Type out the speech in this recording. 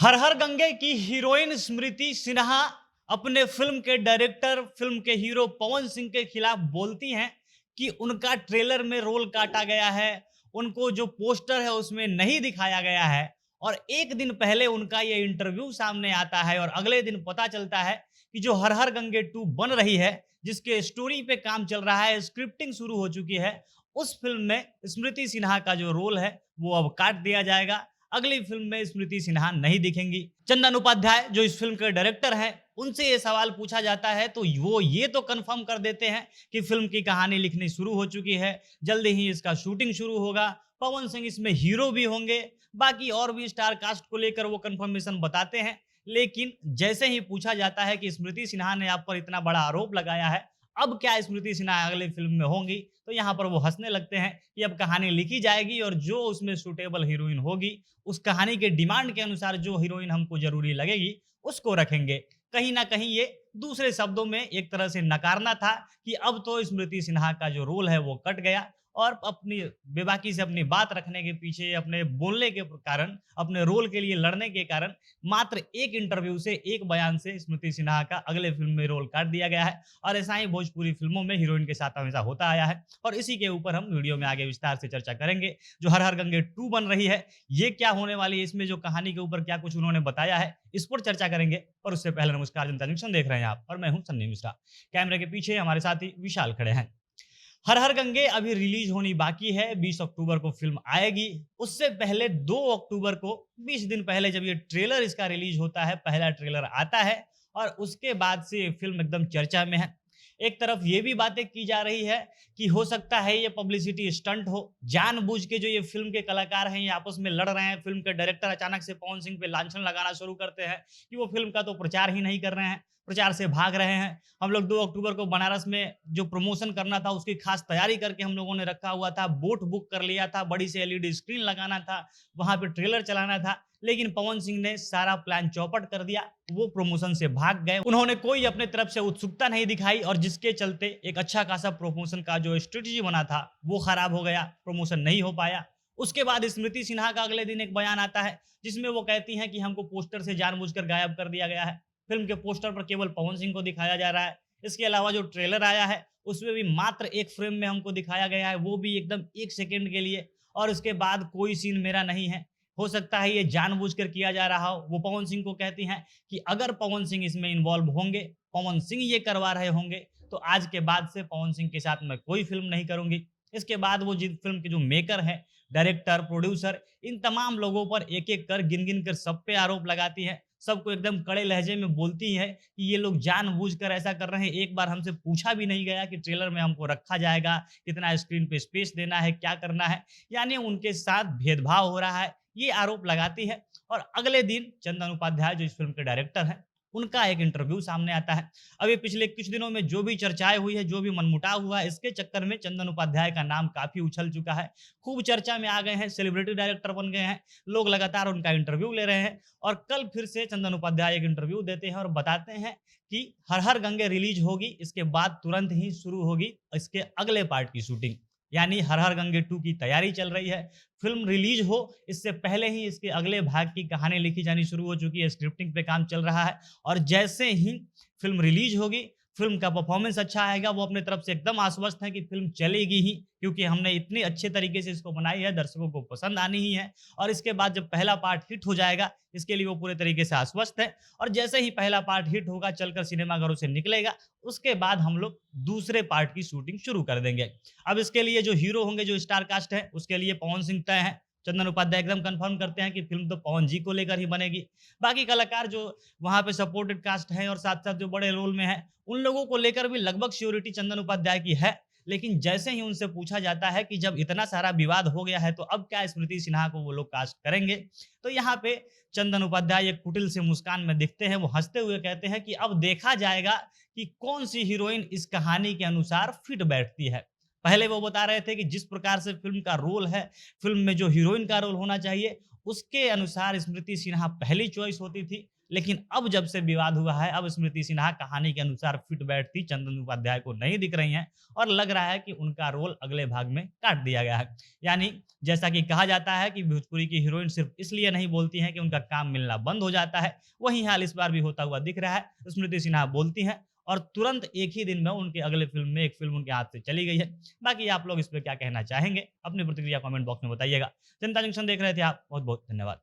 हर हर गंगे की हीरोइन स्मृति सिन्हा अपने फिल्म के डायरेक्टर, फिल्म के हीरो पवन सिंह के खिलाफ बोलती हैं कि उनका ट्रेलर में रोल काटा गया है, उनको जो पोस्टर है उसमें नहीं दिखाया गया है। और एक दिन पहले उनका ये इंटरव्यू सामने आता है और अगले दिन पता चलता है कि जो हर हर गंगे 2 बन रही है, जिसके स्टोरी पे काम चल रहा है, स्क्रिप्टिंग शुरू हो चुकी है, उस फिल्म में स्मृति सिन्हा का जो रोल है वो अब काट दिया जाएगा। अगली फिल्म में स्मृति सिन्हा नहीं दिखेंगी। चंदन उपाध्याय जो इस फिल्म के डायरेक्टर हैं, उनसे ये सवाल पूछा जाता है तो वो ये तो कंफर्म कर देते हैं कि फिल्म की कहानी लिखनी शुरू हो चुकी है, जल्दी ही इसका शूटिंग शुरू होगा, पवन सिंह इसमें हीरो भी होंगे, बाकी और भी स्टार कास्ट को लेकर वो कंफर्मेशन बताते हैं। लेकिन जैसे ही पूछा जाता है कि स्मृति सिन्हा ने आप पर इतना बड़ा आरोप लगाया है, अब क्या स्मृति सिन्हा अगली फिल्म में होंगी? तो यहाँ पर वो हँसने लगते हैं कि अब कहानी लिखी जाएगी और जो उसमें सूटेबल हीरोइन होगी, उस कहानी के डिमांड के अनुसार जो हीरोइन हमको ज़रूरी लगेगी, उसको रखेंगे। कहीं न कहीं ये दूसरे शब्दों में एक तरह से नकारना था कि अब तो स्मृति सिन्हा का जो रोल है वो कट गया और अपनी बेबाकी से अपनी बात रखने के पीछे, अपने बोलने के कारण, अपने रोल के लिए लड़ने के कारण मात्र एक इंटरव्यू से, एक बयान से स्मृति सिन्हा का अगले फ़िल्म में रोल काट दिया गया है। और ऐसा ही भोजपुरी फ़िल्मों में हीरोइन के साथ हमेशा होता आया है और इसी के ऊपर हम वीडियो में आगे विस्तार से चर्चा करेंगे। जो हर हर गंगे 2 बन रही है, ये क्या होने वाली है, इसमें जो कहानी के ऊपर क्या कुछ उन्होंने बताया है, इस पर चर्चा करेंगे। और उससे पहले नमस्कार, जनता जंक्शन देख रहे हैं आप और मैं हूँ सन्नी मिश्रा। कैमरे के पीछे हमारे साथी विशाल खड़े हैं। हर हर गंगे अभी रिलीज होनी बाकी है, 20 अक्टूबर को फिल्म आएगी। उससे पहले 2 अक्टूबर को, 20 दिन पहले जब ये ट्रेलर इसका रिलीज होता है, पहला ट्रेलर आता है और उसके बाद से ये फिल्म एकदम चर्चा में है। एक तरफ ये भी बातें की जा रही है कि हो सकता है ये पब्लिसिटी स्टंट हो, जानबूझ के जो ये फिल्म के कलाकार हैं ये आपस में लड़ रहे हैं। फिल्म के डायरेक्टर अचानक से पवन सिंह पे लांछन लगाना शुरू करते हैं कि वो फिल्म का तो प्रचार ही नहीं कर रहे हैं, प्रचार से भाग रहे हैं। हम लोग 2 अक्टूबर को बनारस में जो प्रमोशन करना था उसकी खास तैयारी करके हम लोगों ने रखा हुआ था, बोट बुक कर लिया था, बड़ी सी एलईडी स्क्रीन लगाना था, वहाँ पे ट्रेलर चलाना था। लेकिन पवन सिंह ने सारा प्लान चौपट कर दिया, वो प्रमोशन से भाग गए। उन्होंने कोई अपने तरफ से उत्सुकता नहीं दिखाई और जिसके चलते एक अच्छा खासा प्रमोशन का जो स्ट्रेटजी बना था वो खराब हो गया, प्रमोशन नहीं हो पाया। उसके बाद स्मृति सिन्हा का अगले दिन एक बयान आता है जिसमें वो कहती हैं कि हमको पोस्टर से जानबूझकर गायब कर दिया गया है। फिल्म के पोस्टर पर केवल पवन सिंह को दिखाया जा रहा है। इसके अलावा जो ट्रेलर आया है उसमें भी मात्र एक फ्रेम में हमको दिखाया गया है, वो भी एकदम 1 सेकंड के लिए, और उसके बाद कोई सीन मेरा नहीं है। हो सकता है ये जानबूझकर किया जा रहा हो। वो पवन सिंह को कहती हैं कि अगर पवन सिंह इसमें इन्वॉल्व होंगे, पवन सिंह ये करवा रहे होंगे, तो आज के बाद से पवन सिंह के साथ मैं कोई फ़िल्म नहीं करूँगी। इसके बाद वो जिन फ़िल्म के जो मेकर हैं, डायरेक्टर, प्रोड्यूसर, इन तमाम लोगों पर एक-एक कर गिन-गिन कर सब पे आरोप लगाती हैं। सबको एकदम कड़े लहजे में बोलती है कि ये लोग जानबूझकर ऐसा कर रहे हैं। एक बार हमसे पूछा भी नहीं गया कि ट्रेलर में हमको रखा जाएगा, कितना स्क्रीन पे स्पेस देना है, क्या करना है। यानी उनके साथ भेदभाव हो रहा है, ये आरोप लगाती है। और अगले दिन चंदन उपाध्याय जो इस फ़िल्म के डायरेक्टर हैं, उनका एक इंटरव्यू सामने आता है। अभी पिछले कुछ दिनों में जो भी चर्चाएँ हुई है, जो भी मनमुटाव हुआ है, इसके चक्कर में चंदन उपाध्याय का नाम काफ़ी उछल चुका है। खूब चर्चा में आ गए हैं, सेलिब्रिटी डायरेक्टर बन गए हैं, लोग लगातार उनका इंटरव्यू ले रहे हैं। और कल फिर से चंदन उपाध्याय एक इंटरव्यू देते हैं और बताते हैं कि हर हर गंगे रिलीज होगी, इसके बाद तुरंत ही शुरू होगी इसके अगले पार्ट की शूटिंग। यानी हर हर गंगे 2 की तैयारी चल रही है। फिल्म रिलीज हो इससे पहले ही इसके अगले भाग की कहानी लिखी जानी शुरू हो चुकी है, स्क्रिप्टिंग पे काम चल रहा है। और जैसे ही फिल्म रिलीज होगी, फिल्म का परफॉर्मेंस अच्छा आएगा, वो अपने तरफ से एकदम आश्वस्त हैं कि फिल्म चलेगी ही, क्योंकि हमने इतने अच्छे तरीके से इसको बनाई है, दर्शकों को पसंद आनी ही है। और इसके बाद जब पहला पार्ट हिट हो जाएगा, इसके लिए वो पूरे तरीके से आश्वस्त है। और जैसे ही पहला पार्ट हिट होगा, चलकर सिनेमाघरों से निकलेगा, उसके बाद हम लोग दूसरे पार्ट की शूटिंग शुरू कर देंगे। अब इसके लिए जो हीरो होंगे, जो स्टार कास्ट है, उसके लिए पवन सिंह तय है। चंदन उपाध्याय एकदम कन्फर्म करते हैं कि फिल्म तो पवन जी को लेकर ही बनेगी। बाकी कलाकार जो वहाँ पे सपोर्टेड कास्ट है और साथ-साथ जो बड़े रोल में है, उन लोगों को लेकर भी लगभग श्योरिटी चंदन उपाध्याय की है। लेकिन जैसे ही उनसे पूछा जाता है कि जब इतना सारा विवाद हो गया है, तो अब क्या स्मृति सिन्हा को वो लोग कास्ट करेंगे? तो यहाँ पे चंदन उपाध्याय एक कुटिल से मुस्कान में दिखते हैं। वो हँसते हुए कहते हैं कि अब देखा जाएगा कि कौन-सी हीरोइन इस कहानी के अनुसार फिट बैठती है। पहले वो बता रहे थे कि जिस प्रकार से फ़िल्म का रोल है, फ़िल्म में जो हीरोइन का रोल होना चाहिए, उसके अनुसार स्मृति सिन्हा पहली चॉइस होती थी, लेकिन अब जब से विवाद हुआ है, अब स्मृति सिन्हा कहानी के अनुसार फिट बैठती चंदन उपाध्याय को नहीं दिख रही हैं और लग रहा है कि उनका रोल अगले भाग में काट दिया गया है। यानी जैसा कि कहा जाता है कि भोजपुरी की हीरोइन सिर्फ इसलिए नहीं बोलती हैं कि उनका काम मिलना बंद हो जाता है, वही हाल इस बार भी होता हुआ दिख रहा है। स्मृति सिन्हा बोलती हैं और तुरंत एक ही दिन में उनके अगले फ़िल्म में एक फ़िल्म उनके हाथ से चली गई है। बाकी आप लोग इस पे क्या कहना चाहेंगे? अपनी प्रतिक्रिया कमेंट बॉक्स में बताइएगा। जनता जंक्शन देख रहे थे आप, बहुत-बहुत धन्यवाद।